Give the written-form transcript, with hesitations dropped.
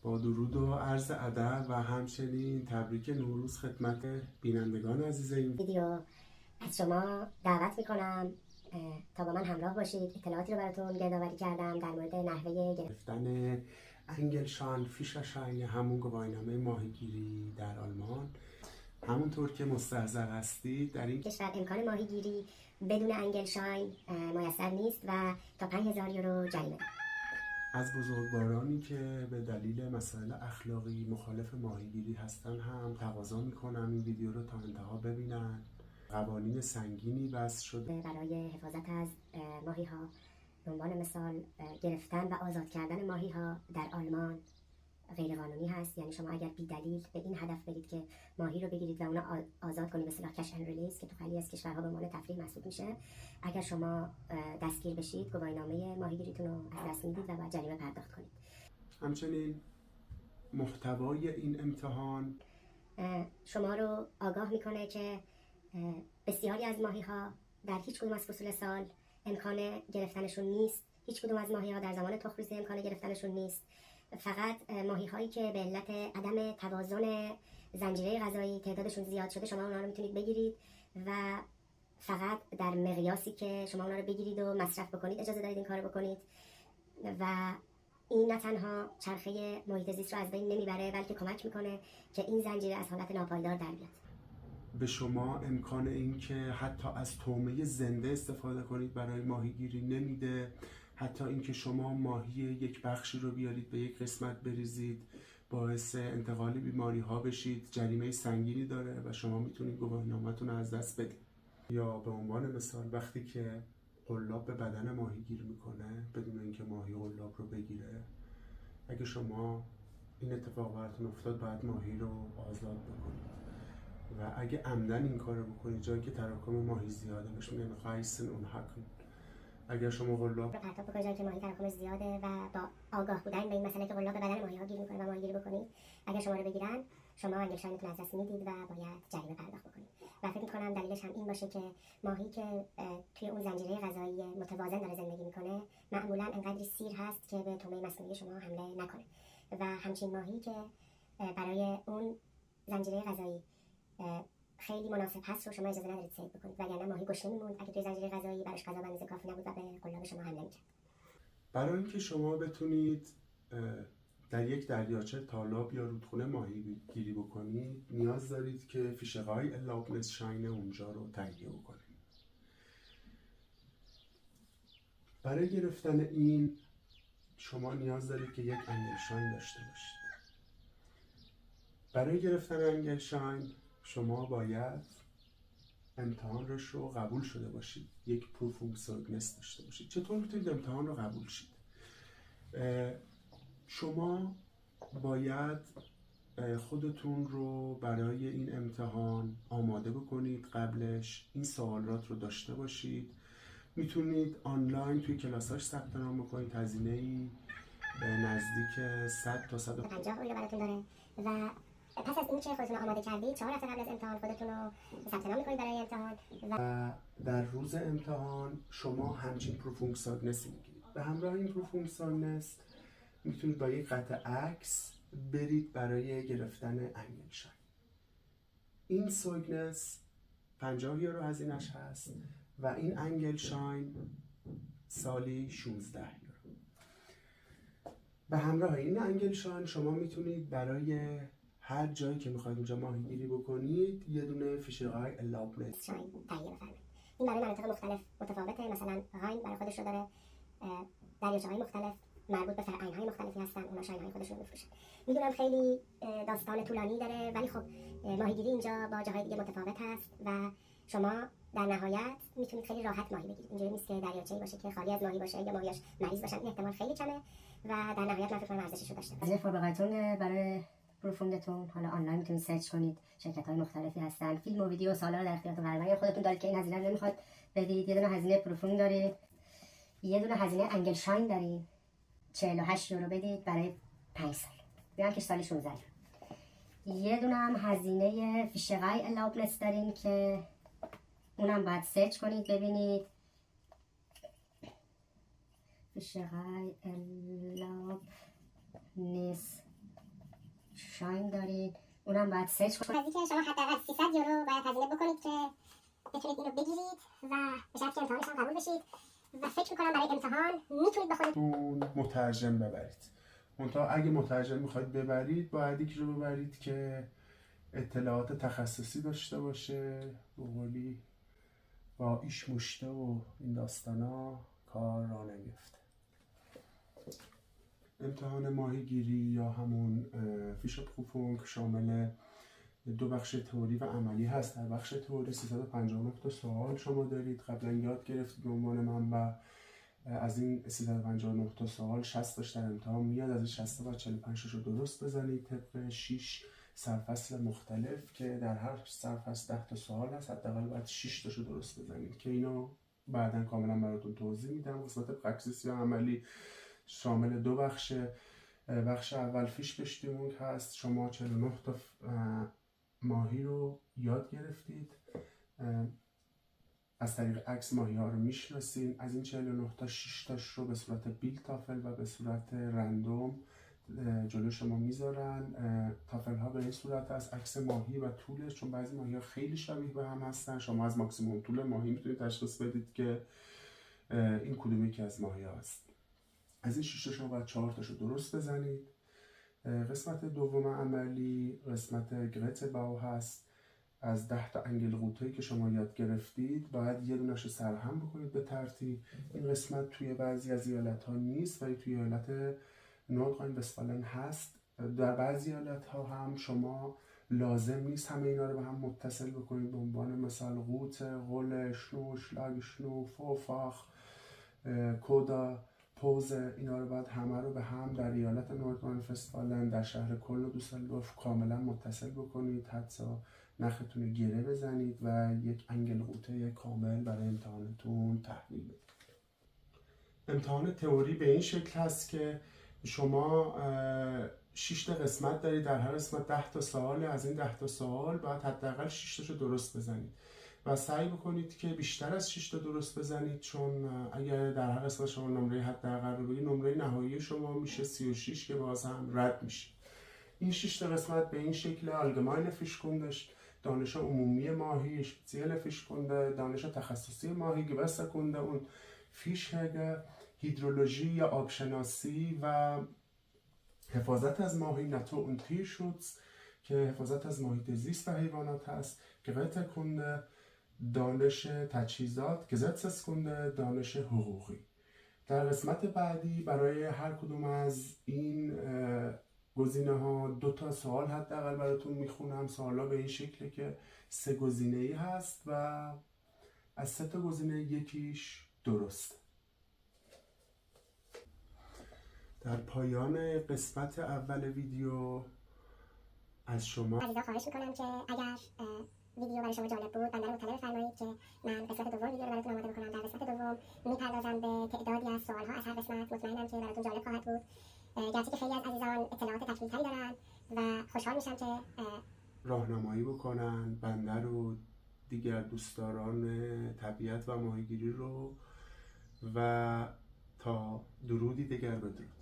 با درود و عرض ادب و همچنین تبریک نوروز خدمت بینندگان عزیز این ویدیو از شما دعوت میکنم تا با من همراه باشید. اطلاعاتی رو براتون گردآوری کردم در مورد نحوه گرفتن انگلشاین فیشرشاین، همون گواهینامه ماهیگیری در آلمان. همونطور که مستحضر هستید در این کشور امکان ماهیگیری بدون انگلشاین میسر نیست و تا 5000 یورو جریمه. از بزرگوارانی که به دلیل مسائل اخلاقی مخالف ماهیگیری هستن هم تقاضا میکنم این ویدیو رو تا انتها ببینن. قوانین سنگینی وضع شده برای حفاظت از ماهی ها. به عنوان مثال گرفتن و آزاد کردن ماهی ها در آلمان غیر قانونی هست. یعنی شما اگر بی دلیل به این هدف برید که ماهی رو بگیرید و اونا آزاد کنید، به اصطلاح کش اند ریلیز که تو خیلی از کشورها به عنوان تفریح محسوب میشه، اگر شما دستگیر بشید گواهینامه ماهیگیریتون رو از دست میدید و باید جریمه پرداخت کنید. همچنین محتوای این امتحان شما رو آگاه میکنه که بسیاری از ماهی ها در هیچ کدوم از فصول سال امکان گرفتنشون نیست. هیچ کدوم از ماهی ها در زمان تخم‌ریزی امکان گرفتنشون نیست. فقط ماهی هایی که به علت عدم توازن زنجیره غذایی تعدادشون زیاد شده شما اونا رو میتونید بگیرید و فقط در مقیاسی که شما اونا رو بگیرید و مصرف بکنید اجازه دارید این کارو بکنید. و این نه تنها چرخه محیط زیست رو از بین نمیبره، بلکه کمک میکنه که این زنجیره از حالت ناپایدار در بیاد. به شما امکان این که حتی از طعمه زنده استفاده کنید برای ماهیگیری نمیده. حتی اینکه شما ماهی یک بخشی رو بیارید به یک قسمت بریزید باعث انتقال بیماری ها بشید جریمه سنگینی داره و شما میتونید گواهینامه‌تون رو از دست بدید. یا به عنوان مثال وقتی که قلاب به بدن ماهی گیر میکنه بدون اینکه ماهی قلاب رو بگیره، اگه شما این اتفاق براتون افتاد باید ماهی رو آزاد بکنید و اگه عمدن این کار رو بکنید جایی که تراکم ماهی زیاده بهش میگن غیسن اون حکم. اگر شما قلاب رو پرتاب بکنید جایی که ماهی تراکمش زیاده و با آگاه بودن به این مسئله که قلاب به بدن ماهی ها گیر میکنه و ماهیگیری بکنید، اگر شما رو بگیرن شما انگلشاینتون از دست میدید و باید جریمه پرداخت بکنید. و فکر میکنم دلیلش هم این باشه که ماهی که توی اون زنجیره غذایی متوازن داره زندگی میکنه معمولا انقدری سیر هست که به طعمه مصنوعی شما حمله نکنه و همچین ماهی که برای اون زنجیره غذایی خیلی مناسب هست رو شما اجازه ندارید صید بکنید، وگرنه ماهی گشنه میموند اگه توی زنجیره غذایی براش غذا به اندازه کافی نبود و به قلاب شما حمله میکرد. برای اینکه شما بتونید در یک دریاچه تالاب یا رودخونه ماهی گیری بکنید نیاز دارید که فیشرهای erlaubnisschein اونجا رو تهیه بکنید. برای گرفتن این شما نیاز دارید که یک انگلشاین داشته باشید. برای گرفتن انگلشاین شما باید امتحانش رو قبول شده باشید، یک Prüfungszeugnis داشته باشید. چطور میتونید امتحان رو قبول شید؟ شما باید خودتون رو برای این امتحان آماده بکنید، قبلش این سوالات رو داشته باشید. میتونید آنلاین توی کلاساش ثبت نام بکنید، هزینه‌ای نزدیک 100 تا 150 یورو براتون داره و پس از این که خودتون آماده کردید 4 هفته قبل از امتحان خودتون رو ثبت نام می‌کنید برای امتحان و در روز امتحان شما همچین پروفونگساگنسی میگیرید. به همراه این پروفونگساگنس میتونید با یک قطع عکس برید برای گرفتن انگلشاین. این سوگنس 50 یورو هزینه‌اش هست و این انگلشاین سالی 16 یورو. به همراه این انگلشاین شما میتونید برای هر جایی که میخواید اونجا ماهیگیری بکنید یه دونه فیشرهای erlaubnis تهیه بفرمایید. این برای مناطق مختلف متفاوته. مثلا راین برای خودش رو داره، دریاچه‌های مختلف مربوط به فرعین‌های مختلفی هستن، اونا شاین‌های خودشون رو می‌فروشن. میدونم خیلی داستان طولانی داره ولی خب ماهیگیری اینجا با جاهای دیگه متفاوت هست و شما در نهایت میتونید خیلی راحت ماهی بگیرید. اینجوری نیست که دریاچه‌ای باشه که خالی از ماهی باشه یا ماهیاش مریض باشن، این احتمال خیلی کمه و در نهایت من فکر کنم ارزشش رو داشته باشه. از فارغتون برای پروفوندتون حالا آنلاین میتونید سرچ کنید، شرکت‌های مختلفی هستن، فیلم و ویدیو سالا رو در اختیارتون قرار بدید. خودتون دارید که این هزینه رو نمیخواد بدید، یه دونه هزینه پروفوند دارید، یه دونه هزینه انگلشاین دارید 48 یورو بدید برای 5 سال، بیان که سالی 16 یورو. یه دونه هم هزینه فیشرهای erlaubnis داریم که اونم باید سرچ کنید ببینید. فیشرهای erlaubnis شاین دارید، اونم باید سرچ کنید. نزدیک شما حداقل 300 یورو باید هزینه بکنید که بتونید اینو بگیرید و به شرطی که امتحانش هم قبول بشید و فکر میکنم برای امتحان میتونید به خودتون مترجم ببرید. منتها اگه مترجم میخواید ببرید باید یکی رو ببرید که اطلاعات تخصصی داشته باشه، به قولی با ایش مشته و این داستانا کار را نمیفته. امتحان ماهیگیری یا همون فیش پروفونگ شامل 2 بخش تئوری و عملی هست. در بخش تئوری 359 تا سوال شما دارید، قبلا یاد گرفتید به عنوان منبع. از این 359 تا سوال 60 تاش در امتحان میاد، از این 60 تا 45 تاشو درست بزنید طبق 6 سرفصل مختلف که در هر سرفصل 10 تا سوال هست، حداقل باید 6 تاشو درست بزنید که اینو بعداً کاملا براتون توضیح میدم. قسمت پرکتیس یا عملی شامل 2 بخشه. بخش اول فیش پشتیمونگ هست. شما 49 تا ماهی رو یاد گرفتید، از طریق عکس ماهی ها رو میشناسین. از این 49 تا 6 تاش رو به صورت بیل تافل و به صورت رندوم جلو شما میذارن. تافل ها به این صورت هست، عکس ماهی و طولش، چون بعضی ماهی ها خیلی شبیه به هم هستن. شما از ماکسیموم طول ماهی میتونید تشخیص بدید که این کدومی که از ماهی ها هست. از این 6 تا شما باید 4 تاشو درست بزنید. قسمت دوم عملی قسمت گرت باو هست. از 10 تا انگل قوطه‌ای که شما یاد گرفتید باید یه دونه‌شو سرهم بکنید به ترتیب. این قسمت توی بعضی از ایالت‌ها نیست ولی توی ایالت نوردراین وستفالن هست. در بعضی ایالت‌ها هم شما لازم نیست همه اینا رو به هم متصل بکنید، به عنوان مثال قوطه، قله، شنو، شلاگ شنو، فوفاخ، کودا، پوزه، اینا رو باید همه رو به هم در ایالت نوردراین وستفالن در شهر کلن و دوسلدورف کاملا متصل بکنید، حتی نختون رو گره بزنید و یک انگل قوطه کامل برای امتحانتون تحویل بدید. امتحان تئوری به این شکل هست که شما 6 تا قسمت دارید، در هر قسمت 10 تا سوال. از این 10 تا سوال باید حداقل 6 تاشو درست بزنید و سعی بکنید که بیشتر از 6 تا درست بزنید، چون اگر در هر قسمت شما نمره حداقل رو بگیرید، نمره نهایی شما میشه 36 که باز هم رد میشه. این 6 تا قسمت به این شکل: آلگماین فیشکوندش، دانش عمومی ماهی، اسپیسیال فیشکونده، دانش تخصصی ماهی، گوستکونده اون فیشهگه، هیدرولوژی یا آبشناسی و حفاظت از ماهی، ناتو اون تیرشوتس که حفاظت از محیط زیست و حیوانات هست، گرتکونده، دانش تجهیزات، گزتسکونده، دانش حقوقی. در قسمت بعدی برای هر کدوم از این گزینه ها 2 تا سوال حداقل براتون میخونم. سوالا به این شکله که 3 گزینه‌ای هست و از 3 تا گزینه یکیش درست. در پایان قسمت اول ویدیو از شما عزیزا خواهش میکنم که اگر ویدیو برای شما جالب بود بنده رو مطلع بفرمایید که من قسمت دوم ویدیو رو براتون آماده بکنم. در قسمت دوم میپردازم به تعدادی از سوال‌ها از هر قسمت. مطمئنم که براتون جالب خواهد بود، گرچه که خیلی از عزیزان اطلاعات تکمیل‌تری دارن و خوشحال میشم که راهنمایی بکنن بنده رو، دیگر دوستداران طبیعت و ماهیگیری رو، و تا درودی دیگر بدرود.